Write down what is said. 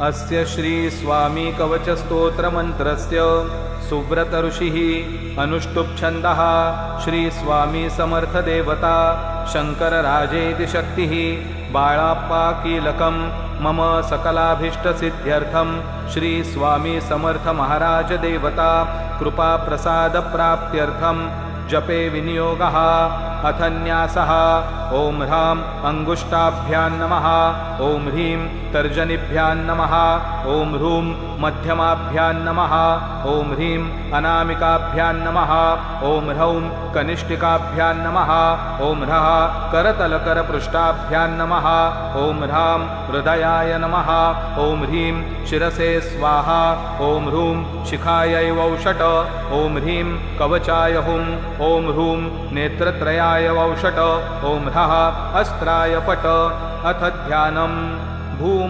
अस्य श्री स्वामी कवच स्तोत्र मंत्रस्य सुव्रत ऋषिः अनुष्टुप् छन्दः श्री स्वामी समर्थ देवता शंकर राजेति शक्तिः बाळाप्पा कीलकं मम सकलाभीष्ट सिद्ध्यर्थं श्री स्वामी समर्थ महाराज देवता कृपा प्रसाद प्राप्त्यर्थं जपे विनियोगः अथ न्यासः ओम ह्रां अंगुष्ठाभ्यां नमः ओम ह्रीं तर्जनीभ्यां नमः ओम ह्रूं मध्यमाभ्यां नमः ओम ह्रीं अनामिकाभ्यां नमः ओम ह्रौं कनिष्ठिकाभ्यां नमः ओम ह्रः करतलकरपृष्ठाभ्यां नमः ओम ह्रां हृदयाय नमः ओम ह्रीं शिरसे स्वाहा ओम ह्रूं शिखायै वौषट ओम ह्रीं कवचाय हुं ओम ह्रूं नेत्रत्रयाय वौषट ओम ह्रः अस्त्राय पट अथ ध्यानं भूम